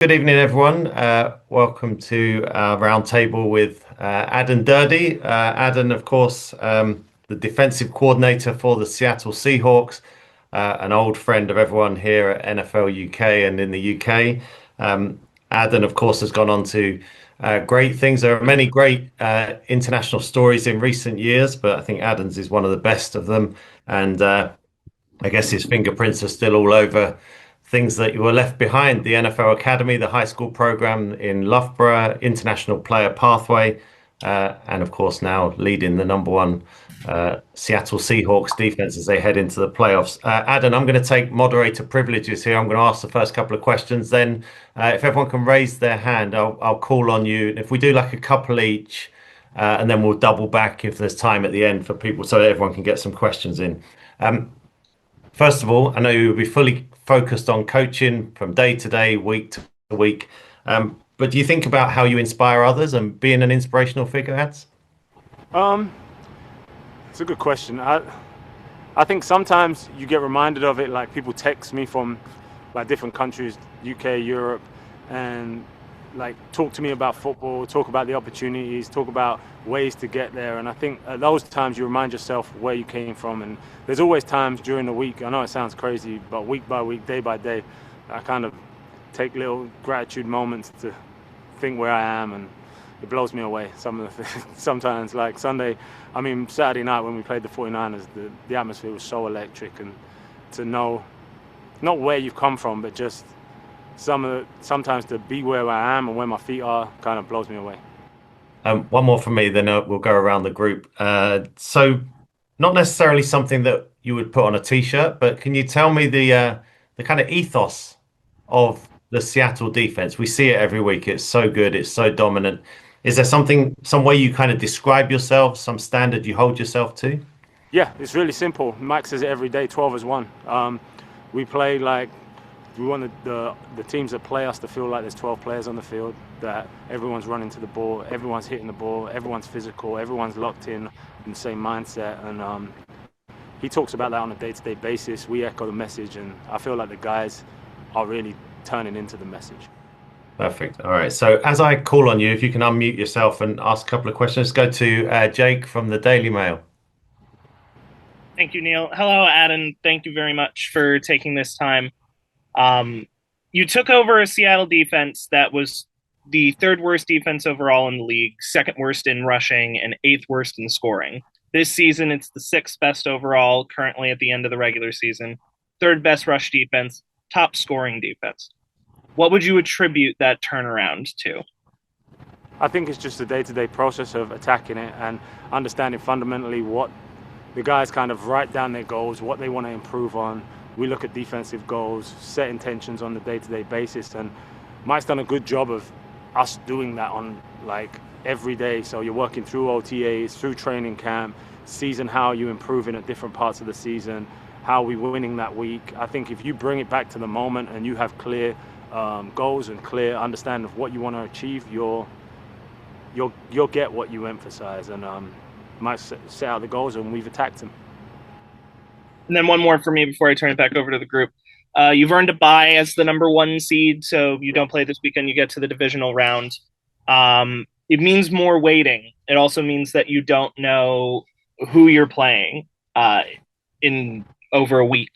Good evening, everyone. Welcome to our roundtable with Aden Durde. Aden, of course, the defensive coordinator for the Seattle Seahawks, an old friend of everyone here at NFL UK and in the UK. Aden, of course, has gone on to great things. There are many great international stories in recent years, but I think Aden's is one of the best of them. And I guess his fingerprints are still all over things that were left behind: the NFL Academy, the high school program in Loughborough, international player pathway, and of course now leading the number one Seattle Seahawks defense as they head into the playoffs. Aden, I'm going to take moderator privileges here. I'm going to ask the first couple of questions. Then, if everyone can raise their hand, I'll call on you. If we do like a couple each, and then we'll double back if there's time at the end for people so that everyone can get some questions in. First of all, I know you'll be fully focused on coaching from day to day, week to week. But do you think about how you inspire others and being an inspirational figure, Ads? It's a good question. I think sometimes you get reminded of it, like people text me from like different countries, UK, Europe, and like talk to me about football, talk about the opportunities, talk about ways to get there. And I think at those times you remind yourself where you came from. And there's always times during the week, I know it sounds crazy, but week by week, day by day, I kind of take little gratitude moments to think where I am, and it blows me away. Sometimes, like Saturday night when we played the 49ers, the atmosphere was so electric, and to know not where you've come from, but just sometimes to be where I am and where my feet are kind of blows me away. One more from me, then we'll go around the group. So, not necessarily something that you would put on a t-shirt, but can you tell me the kind of ethos of the Seattle defense? We see it every week. It's so good. It's so dominant. Is there some way you kind of describe yourself, some standard you hold yourself to? Yeah, it's really simple. Mike says it every day, 12 as one. We play like we want the teams that play us to feel like there's 12 players on the field, that everyone's running to the ball, everyone's hitting the ball, everyone's physical, everyone's locked in the same mindset. And he talks about that on a day-to-day basis. We echo the message, and I feel like the guys are really turning into the message. Perfect. All right. So as I call on you, if you can unmute yourself and ask a couple of questions, go to Jake from the Daily Mail. Thank you, Neil. Hello, Aden. Thank you very much for taking this time. You took over a Seattle defense that was the third worst defense overall in the league, second worst in rushing, and eighth worst in scoring. This season, it's the sixth best overall, currently at the end of the regular season, third best rush defense, top scoring defense. What would you attribute that turnaround to? I think it's just the day-to-day process of attacking it and understanding fundamentally what the guys kind of write down their goals, what they want to improve on. We look at defensive goals, set intentions on the day-to-day basis, and Mike's done a good job of us doing that on like every day. So you're working through OTAs, through training camp, season, how you improving at different parts of the season, how we winning that week. I think if you bring it back to the moment and you have clear goals and clear understanding of what you want to achieve, you'll get what you emphasize. And Mike set out the goals, and we've attacked them. And then one more for me before I turn it back over to the group. You've earned a bye as the number one seed, so you don't play this weekend. You get to the divisional round. It means more waiting. It also means that you don't know who you're playing in over a week.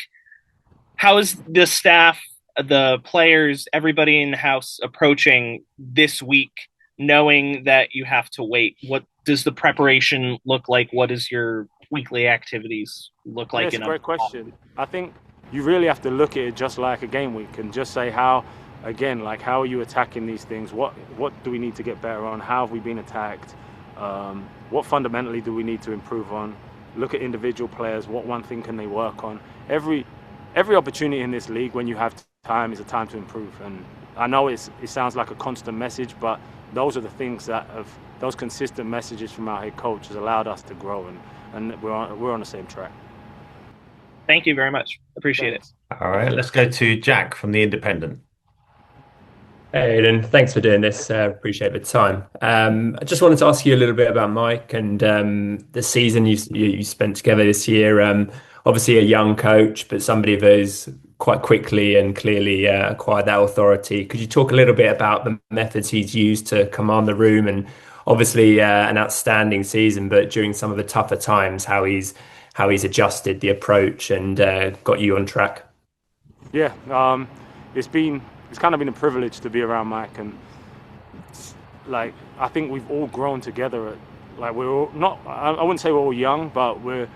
How is the staff, the players, everybody in the house approaching this week, knowing that you have to wait? What does the preparation look like? What does your weekly activites look like? That's a great question. I think you really have to look at it just like a game week and just say how are you attacking these things? What do we need to get better on? How have we been attacked? What fundamentally do we need to improve on? Look at individual players. What one thing can they work on? Every opportunity in this league, when you have time, is a time to improve. And I know it sounds like a constant message, but those are the things those consistent messages from our head coach has allowed us to grow, and we're on the same track. Thank you very much. Appreciate it. All right, let's go to Jack from The Independent. Hey, Aden, thanks for doing this. Appreciate the time. I just wanted to ask you a little bit about Mike and the season you spent together this year. Obviously a young coach, but somebody that is quite quickly and clearly acquired that authority. Could you talk a little bit about the methods he's used to command the room, and obviously an outstanding season, but during some of the tougher times, how he's adjusted the approach and got you on track? Yeah, it's kind of been a privilege to be around Mike, and like I think we've all grown together. Like we're all not, I wouldn't say we're all young, but we're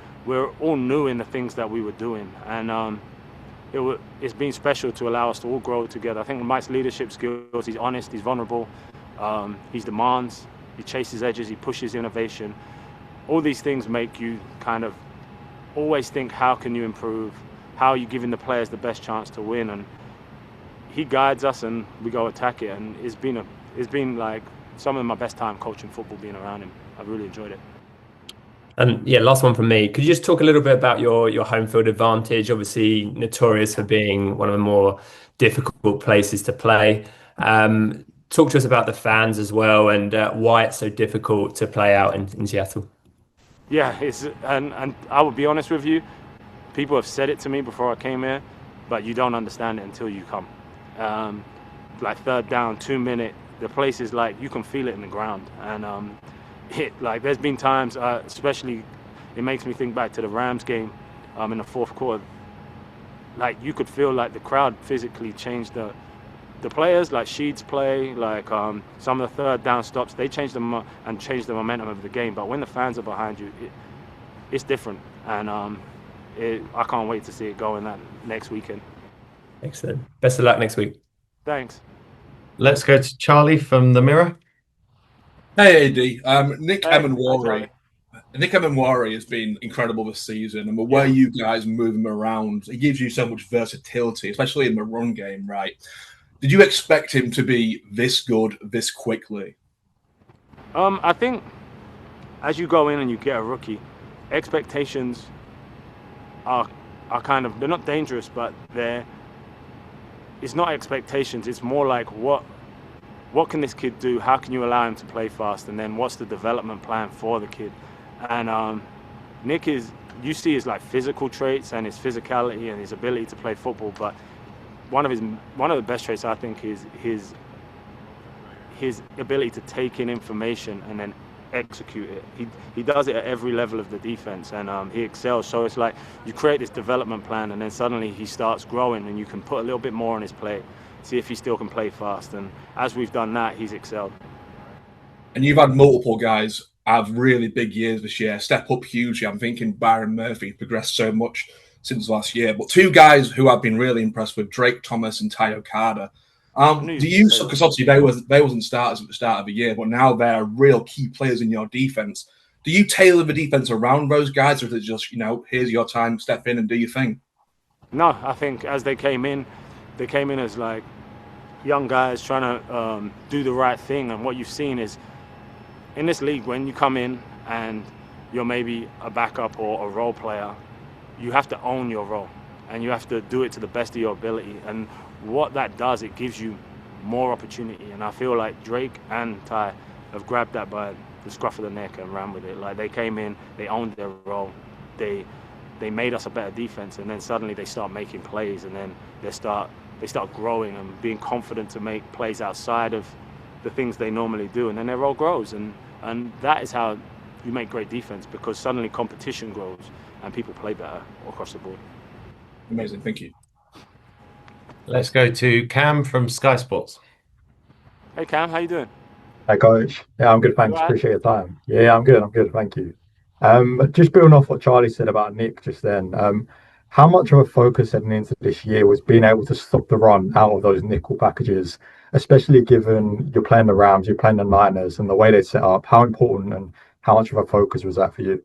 all new in the things that we were doing, and it's been special to allow us to all grow together. I think Mike's leadership skills, he's honest, he's vulnerable, he demands, he chases edges, he pushes innovation. All these things make you kind of always think, how can you improve? How are you giving the players the best chance to win? And he guides us and we go attack it. And it's been like some of my best time coaching football being around him. I've really enjoyed it. And yeah, last one from me. Could you just talk a little bit about your home field advantage? Obviously notorious for being one of the more difficult places to play. Talk to us about the fans as well, and why it's so difficult to play out in Seattle. Yeah, and I will be honest with you, people have said it to me before I came here, but you don't understand it until you come. Like third down, 2 minute, the place is like, you can feel it in the ground. And like there's been times, especially, it makes me think back to the Rams game in the fourth quarter. Like you could feel like the crowd physically changed the players, like Sheed's play, like some of the third down stops, they changed them and changed the momentum of the game. But when the fans are behind you, it's different. And I can't wait to see it go in that next weekend. Excellent. Best of luck next week. Thanks. Let's go to Charlie from the Mirror. Hey, AD. Nick Emenwari. Nick Emenwari has been incredible this season, and the way you guys move him around, it gives you so much versatility, especially in the run game, right? Did you expect him to be this good this quickly? I think as you go in and you get a rookie, expectations are kind of, they're not dangerous, but it's not expectations. It's more like what can this kid do? How can you allow him to play fast? And then what's the development plan for the kid? And Nick you see his like physical traits and his physicality and his ability to play football, but one of the best traits I think is his ability to take in information and then execute it. He does it at every level of the defense, and he excels. So it's like you create this development plan, and then suddenly he starts growing, and you can put a little bit more on his play, see if he still can play fast. And as we've done that, he's excelled. And you've had multiple guys have really big years this year, step up hugely. I'm thinking Byron Murphy progressed so much since last year. But two guys who I've been really impressed with, Drake Thomas and Ty Okada. Do you, because obviously they wasn't starters at the start of the year, but now they're real key players in your defense. Do you tailor the defense around those guys, or is it just, here's your time, step in and do your thing? No, I think as they came in as like young guys trying to do the right thing. And what you've seen is in this league, when you come in and you're maybe a backup or a role player, you have to own your role and you have to do it to the best of your ability. And what that does, it gives you more opportunity. And I feel like Drake and Ty have grabbed that by the scruff of the neck and ran with it. Like they came in, they owned their role, they made us a better defense, and then suddenly they start making plays, and then they start growing and being confident to make plays outside of the things they normally do, and then their role grows. And that is how you make great defense, because suddenly competition grows and people play better across the board. Amazing, thank you. Let's go to Cam from Sky Sports. Hey Cam, how you doing? Hey coach. Yeah, I'm good, thanks. Right. Appreciate your time. Yeah, I'm good, thank you. Just building off what Charlie said about Nick just then, how much of a focus heading into this year was being able to stop the run out of those nickel packages, especially given you're playing the Rams, you're playing the Niners, and the way they set up? How important and how much of a focus was that for you?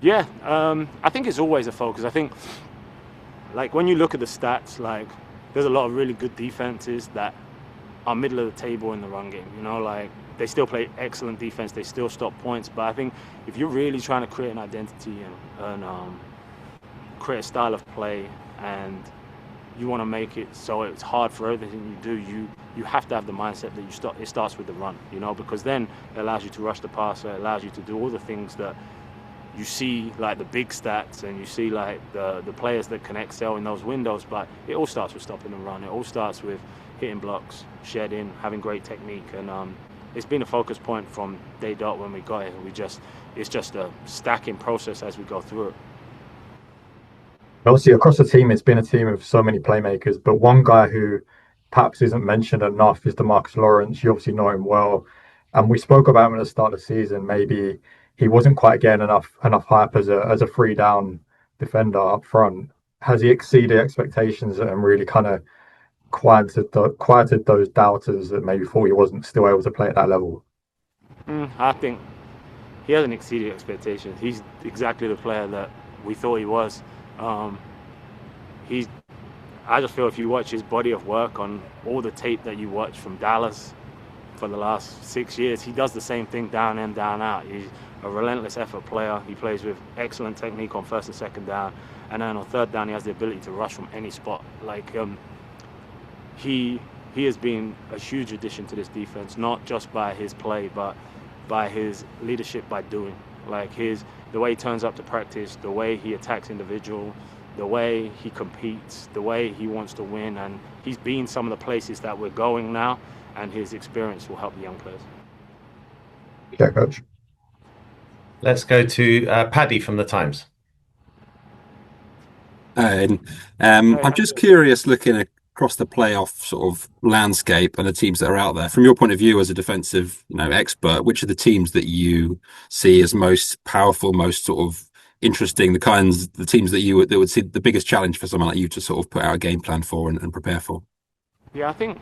Yeah, I think it's always a focus. I think, like, when you look at the stats, like, there's a lot of really good defenses that are middle of the table in the run game. Like, they still play excellent defense, they still stop points. But I think if you're really trying to create an identity and create a style of play, and you want to make it so it's hard for everything you do, you have to have the mindset that it starts with the run, because then it allows you to rush the passer, it allows you to do all the things that you see like the big stats and you see like the players that can excel in those windows, but it all starts with stopping the run. It all starts with hitting blocks, shedding, having great technique, and it's been a focus point from day dot when we got here. It's just a stacking process as we go through it. Obviously, across the team, it's been a team of so many playmakers, but one guy who perhaps isn't mentioned enough is Demarcus Lawrence. You obviously know him well, and we spoke about him at the start of the season. Maybe he wasn't quite getting enough hype as a free down defender up front. Has he exceeded expectations and really kind of quieted those doubters that maybe thought he wasn't still able to play at that level? I think he hasn't exceeded expectations. He's exactly the player that we thought he was. I just feel if you watch his body of work on all the tape that you watch from Dallas for the last 6 years, he does the same thing down in, down out. He's a relentless effort player. He plays with excellent technique on first and second down, and then on third down he has the ability to rush from any spot. Like he has been a huge addition to this defense, not just by his play, but by his leadership, by doing. Like the way he turns up to practice, the way he attacks individual, the way he competes, the way he wants to win, and he's been some of the places that we're going now, and his experience will help the young players. Yeah, coach. Let's go to Paddy from the Times. I'm just curious, looking across the playoff sort of landscape and the teams that are out there, from your point of view as a defensive, expert, which are the teams that you see as most powerful, most sort of interesting, the teams that would see the biggest challenge for someone like you to sort of put out a game plan for and prepare for? Yeah, I think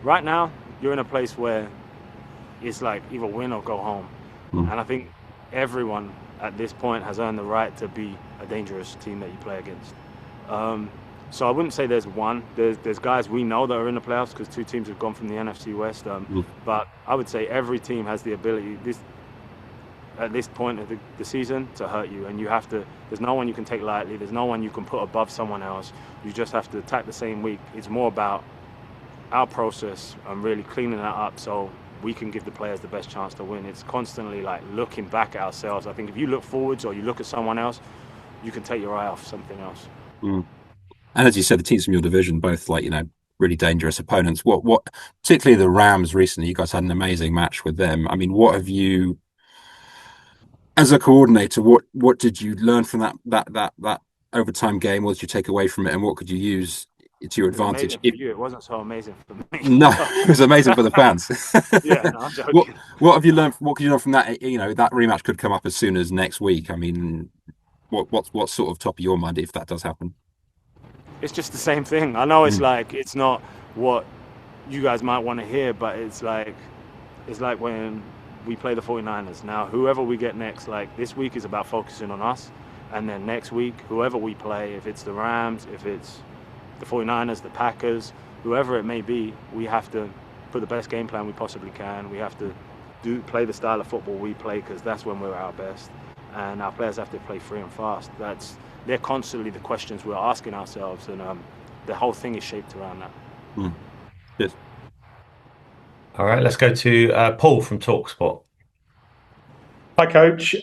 right now you're in a place where it's like either win or go home. And I think everyone at this point has earned the right to be a dangerous team that you play against. So I wouldn't say there's one. There's guys we know that are in the playoffs because 2 teams have gone from the NFC West. But I would say every team has the ability at this point of the season to hurt you, and you have to. There's no one you can take lightly. There's no one you can put above someone else. You just have to attack the same week. It's more about our process and really cleaning that up so we can give the players the best chance to win. It's constantly like looking back at ourselves. I think if you look forwards or you look at someone else, you can take your eye off something else. And as you said, the teams from your division, both really dangerous opponents. What particularly the Rams recently, you guys had an amazing match with them. I mean, what have you, as a coordinator, what did you learn from that overtime game? What did you take away from it, and what could you use to your advantage? It wasn't so amazing for me. No, it was amazing for the fans. Yeah, no, I'm joking. What have you learned? What could you learn from that? That rematch could come up as soon as next week. I mean, what's sort of top of your mind if that does happen? It's just the same thing. I know it's like it's not what you guys might want to hear, but it's like when we play the 49ers. Now, whoever we get next, like this week is about focusing on us, and then next week, whoever we play, if it's the Rams, if it's the 49ers, the Packers, whoever it may be, we have to put the best game plan we possibly can. We have to play the style of football we play because that's when we're at our best, and our players have to play free and fast. They're constantly the questions we're asking ourselves, and the whole thing is shaped around that. Yes. All right, let's go to Paul from talkSPORT. Hi, Coach.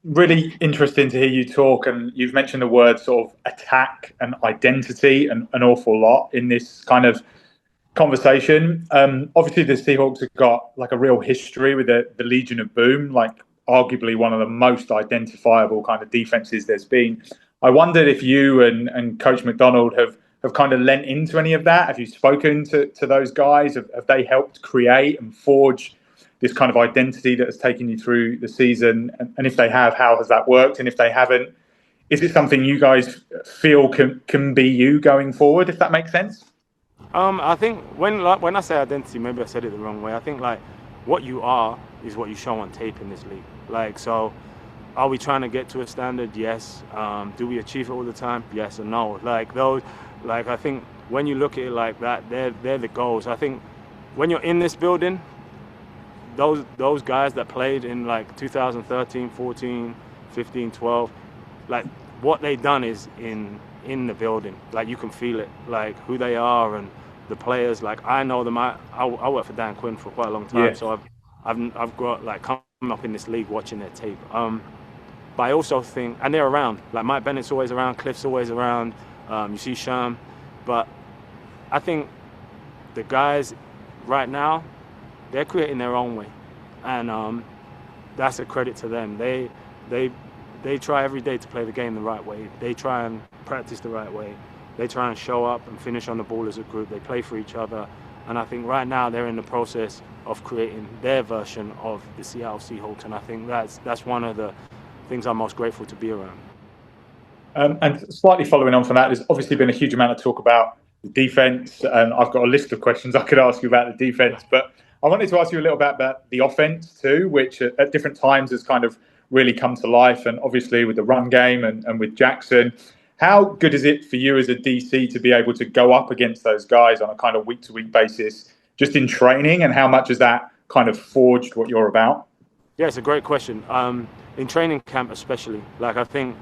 Really interesting to hear you talk, and you've mentioned the word sort of attack and identity an awful lot in this kind of conversation. Obviously, the Seahawks have got like a real history with the Legion of Boom, like arguably one of the most identifiable kind of defenses there's been. I wondered if you and Coach MacDonald have kind of lent into any of that. Have you spoken to those guys? Have they helped create and forge this kind of identity that has taken you through the season? And if they have, how has that worked? And if they haven't, is it something you guys feel can be you going forward, if that makes sense? I think when I say identity, maybe I said it the wrong way. I think like what you are is what you show on tape in this league. Like, so are we trying to get to a standard? Yes. Do we achieve it all the time? Yes and no. Like those, like I think when you look at it like that, they're the goals. I think when you're in this building, those guys that played in like 2013, 14, 15, 12, like what they've done is in the building. Like you can feel it, like who they are and the players. Like I know them. I worked for Dan Quinn for quite a long time, so I've got like coming up in this league watching their tape. But I also think, and they're around, like Mike Bennett's always around, Cliff's always around, you see Sham, but I think the guys right now, they're creating their own way, and that's a credit to them. They try every day to play the game the right way. They try and practice the right way. They try and show up and finish on the ball as a group. They play for each other, and I think right now they're in the process of creating their version of the Seattle Seahawks, and I think that's one of the things I'm most grateful to be around. And slightly following on from that, there's obviously been a huge amount of talk about the defense, and I've got a list of questions I could ask you about the defense, but I wanted to ask you a little bit about the offense too, which at different times has kind of really come to life, and obviously with the run game and with Jackson. How good is it for you as a DC to be able to go up against those guys on a kind of week-to-week basis, just in training, and how much has that kind of forged what you're about? Yeah, it's a great question. In training camp especially, like I think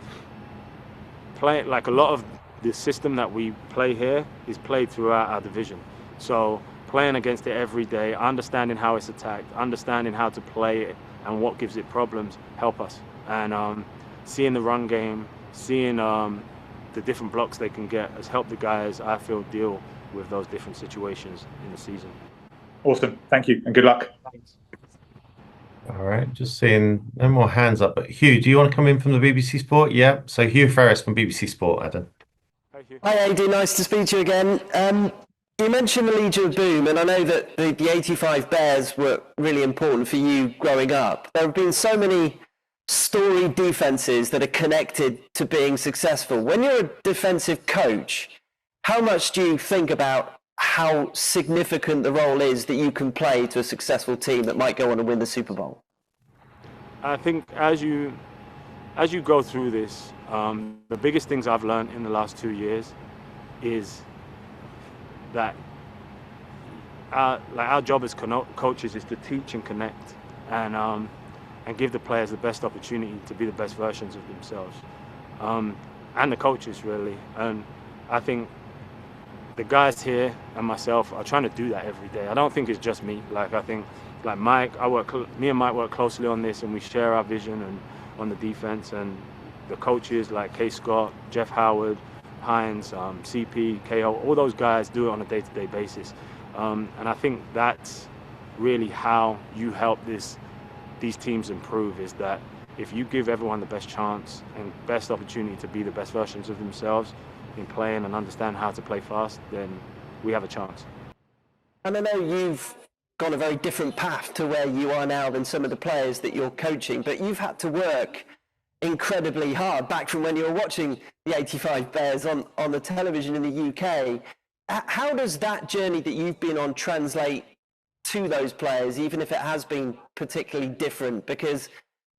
like a lot of the system that we play here is played throughout our division. So playing against it every day, understanding how it's attacked, understanding how to play it and what gives it problems help us. And seeing the run game, seeing the different blocks they can get has helped the guys, I feel, deal with those different situations in the season. Awesome. Thank you and good luck. Thanks. All right, just seeing no more hands up. But Hugh, do you want to come in from the BBC Sport? Yeah. So Hugh Ferris from BBC Sport, Adam. Hi, Hugh. Hi, AD. Nice to speak to you again. You mentioned the Legion of Boom, and I know that the 85 Bears were really important for you growing up. There have been so many storied defenses that are connected to being successful. When you're a defensive coach, how much do you think about how significant the role is that you can play to a successful team that might go on and win the Super Bowl? I think as you go through this, the biggest things I've learned in the last 2 years is that our job as coaches is to teach and connect and give the players the best opportunity to be the best versions of themselves, and the coaches really. And I think the guys here and myself are trying to do that every day. I don't think it's just me. Like I think, like Mike, me and Mike work closely on this, and we share our vision and on the defense. And the coaches like K. Scott, Jeff Howard, Hines, CP, KO, all those guys do it on a day-to-day basis. And I think that's really how you help these teams improve, is that if you give everyone the best chance and best opportunity to be the best versions of themselves in playing and understand how to play fast, then we have a chance. And I know you've gone a very different path to where you are now than some of the players that you're coaching, but you've had to work incredibly hard back from when you were watching the 85 Bears on the television in the UK. How does that journey that you've been on translate to those players, even if it has been particularly different? Because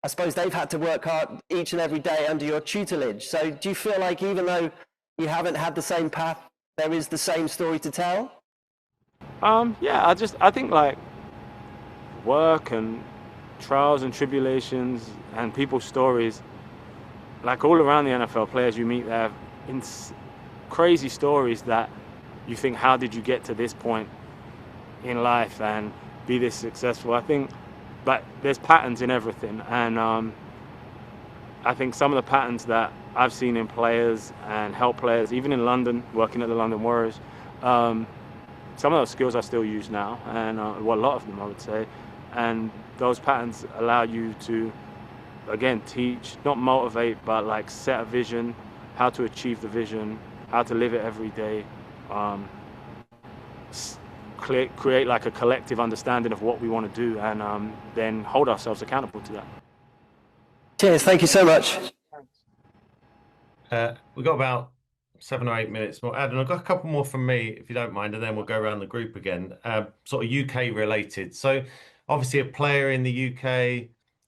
I suppose they've had to work hard each and every day under your tutelage. So do you feel like even though you haven't had the same path, there is the same story to tell? Yeah, I think like work and trials and tribulations and people's stories, like all around the NFL, players you meet, they have crazy stories that you think, how did you get to this point in life and be this successful? I think, but there's patterns in everything, and I think some of the patterns that I've seen in players and help players, even in London, working at the London Warriors, some of those skills I still use now, and well, a lot of them I would say, and those patterns allow you to, again, teach, not motivate, but like set a vision, how to achieve the vision, how to live it every day, create like a collective understanding of what we want to do, and then hold ourselves accountable to that. Cheers, thank you so much. We've got about 7 or 8 minutes more. Adam, I've got a couple more from me, if you don't mind, and then we'll go around the group again, sort of UK related. So obviously a player in the UK,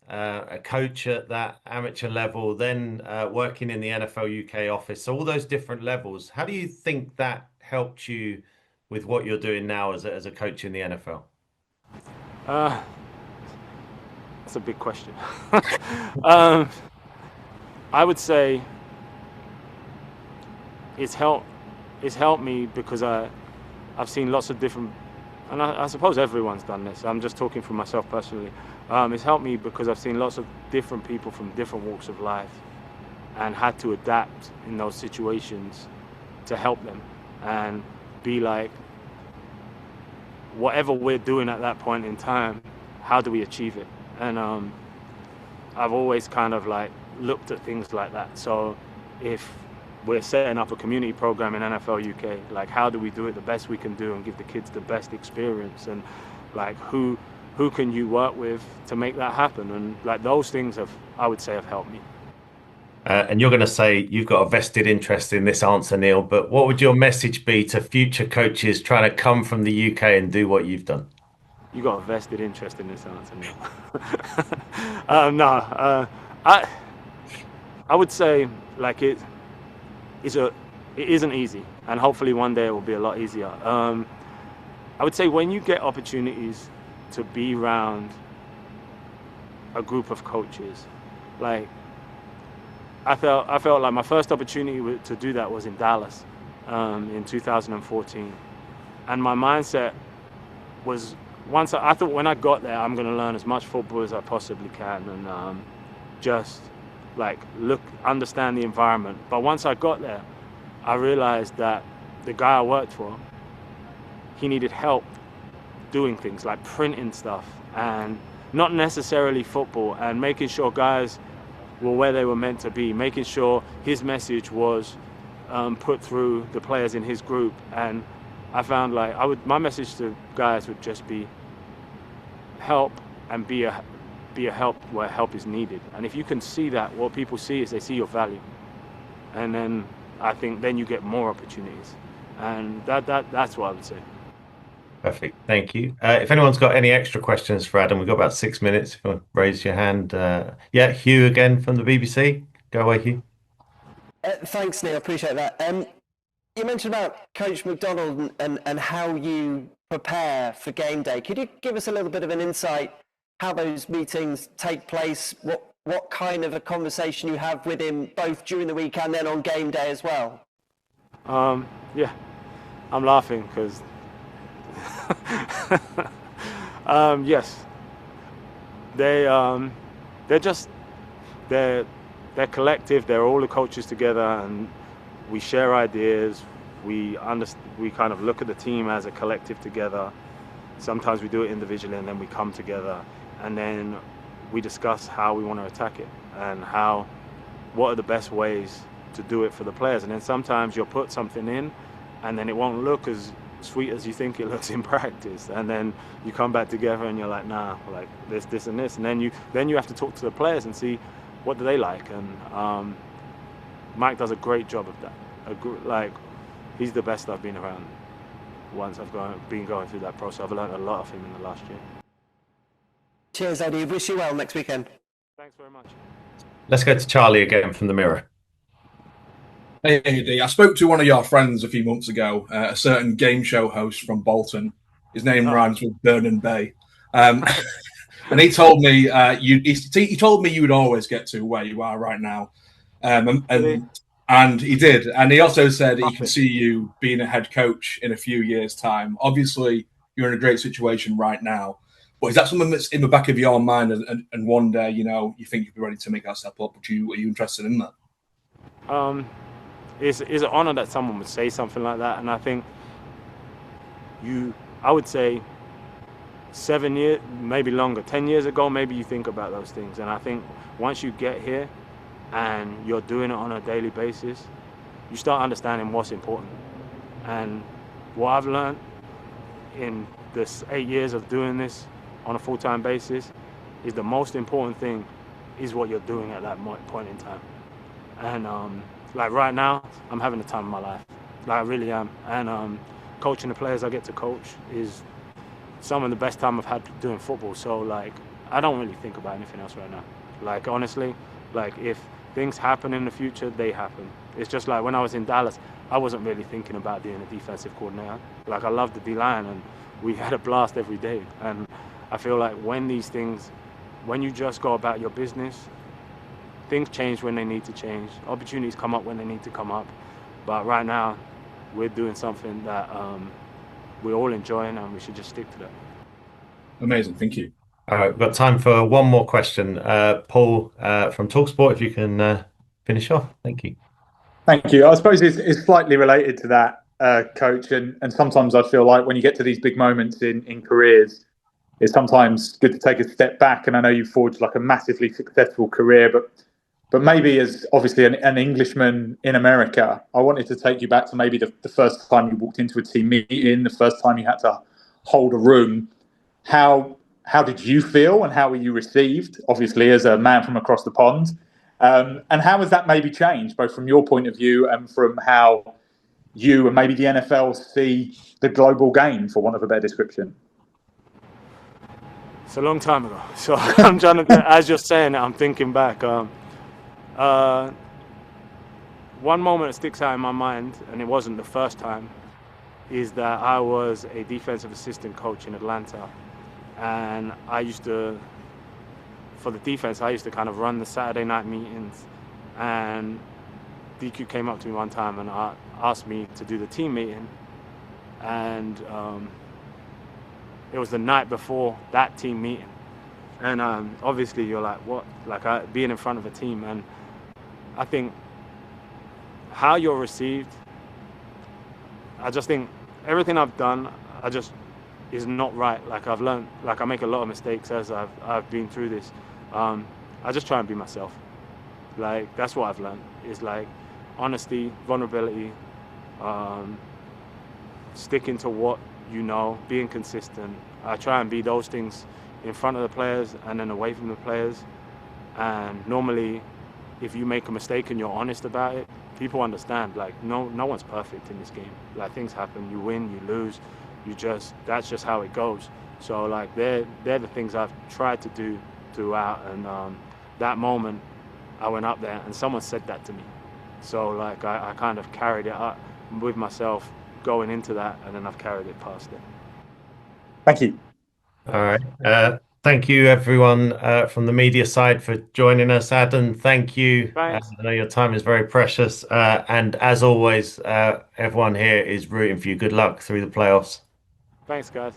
a coach at that amateur level, then working in the NFL U.K. office. So all those different levels, how do you think that helped you with what you're doing now as a coach in the NFL? That's a big question. I would say it's helped me because I've seen lots of different and I suppose everyone's done this. I'm just talking for myself personally. It's helped me because I've seen lots of different people from different walks of life and had to adapt in those situations to help them and be like, whatever we're doing at that point in time, how do we achieve it? And I've always kind of like looked at things like that. So if we're setting up a community program in NFL U.K, like how do we do it the best we can do and give the kids the best experience, and like who can you work with to make that happen? And like those things I would say have helped me. And you're going to say you've got a vested interest in this answer, Neil, but what would your message be to future coaches trying to come from the UK and do what you've done? You got a vested interest in this answer, Neil. No, I would say like it isn't easy, and hopefully one day it will be a lot easier. I would say when you get opportunities to be around a group of coaches, like I felt like my first opportunity to do that was in Dallas in 2014, and my mindset was I thought when I got there I'm going to learn as much football as I possibly can and just like understand the environment. But once I got there, I realized that the guy I worked for, he needed help doing things like printing stuff and not necessarily football, and making sure guys were where they were meant to be, making sure his message was put through the players in his group. And I found like my message to guys would just be help and be a help where help is needed. And if you can see that, what people see is they see your value, and then I think then you get more opportunities, and that's what I would say. Perfect, thank you. If anyone's got any extra questions for Adam, we've got about 6 minutes. If you want to raise your hand. Yeah, Hugh again from the BBC. Go away, Hugh. Thanks, Neil. Appreciate that. You mentioned about Coach MacDonald and how you prepare for game day. Could you give us a little bit of an insight how those meetings take place? What kind of a conversation you have with him both during the week and then on game day as well? Yeah, I'm laughing because yes, they're collective. They're all the coaches together, and we share ideas. We kind of look at the team as a collective together. Sometimes we do it individually, and then we come together, and then we discuss how we want to attack it and what are the best ways to do it for the players. And then sometimes you'll put something in, and then it won't look as sweet as you think it looks in practice, and then you come back together and you're like, nah, like this and this, and then you have to talk to the players and see what do they like. And Mike does a great job of that. Like, he's the best I've been around once I've been going through that process. I've learned a lot of him in the last year. Cheers, Eddie. Wish you well next weekend. Thanks very much. Let's go to Charlie again from the Mirror. Hey, Eddie. I spoke to one of your friends a few months ago, a certain game show host from Bolton. His name rhymes with Burn Bay. And he told me he told me you would always get to where you are right now. And he did. And he also said he can see you being a head coach in a few years' time. Obviously, you're in a great situation right now. But is that something that's in the back of your mind, and one day, you think you'd be ready to make that step up? Are you interested in that? It's an honor that someone would say something like that. And I think I would say 7 years, maybe longer, 10 years ago, maybe you think about those things. And I think once you get here and you're doing it on a daily basis, you start understanding what's important. And what I've learned in this 8 years of doing this on a full-time basis is the most important thing is what you're doing at that point in time. And like right now, I'm having the time of my life. Like I really am. And coaching the players I get to coach is some of the best time I've had doing football. So like, I don't really think about anything else right now. Like honestly, like if things happen in the future, they happen. It's just like when I was in Dallas, I wasn't really thinking about being a defensive coordinator. Like I loved the D-line and we had a blast every day. And I feel like when you just go about your business, things change when they need to change. Opportunities come up when they need to come up. But right now, we're doing something that we're all enjoying, and we should just stick to that. Amazing, thank you. All right, we've got time for one more question. Paul from talkSPORT, if you can finish off. Thank you. Thank you. I suppose it's slightly related to that, Coach. And sometimes I feel like when you get to these big moments in careers, it's sometimes good to take a step back. And I know you've forged like a massively successful career, but maybe as obviously an Englishman in America, I wanted to take you back to maybe the first time you walked into a team meeting, the first time you had to hold a room. How did you feel, and how were you received, obviously, as a man from across the pond? And how has that maybe changed, both from your point of view and from how you and maybe the NFL see the global game, for want of a better description? It's a long time ago. So I'm trying to, as you're saying it, I'm thinking back. One moment that sticks out in my mind, and it wasn't the first time, is that I was a defensive assistant coach in Atlanta. And I used to, for the defense, I used to kind of run the Saturday night meetings. And DQ came up to me one time and asked me to do the team meeting. And it was the night before that team meeting. And obviously you're like, what? Like being in front of a team. And I think how you're received, I just think everything I've done, is not right. Like I've learned, like I make a lot of mistakes as I've been through this. I just try and be myself. Like that's what I've learned, is like honesty, vulnerability, sticking to what you know, being consistent. I try and be those things in front of the players and then away from the players. And normally, if you make a mistake and you're honest about it, people understand. Like no one's perfect in this game. Like things happen, you win, you lose, that's just how it goes. So like they're the things I've tried to do throughout. And that moment, I went up there and someone said that to me. So like I kind of carried it up with myself going into that, and then I've carried it past it. Thank you. All right. Thank you, everyone from the media side, for joining us. Aden, thank you. I know your time is very precious. And as always, everyone here is rooting for you. Good luck through the playoffs. Thanks, guys.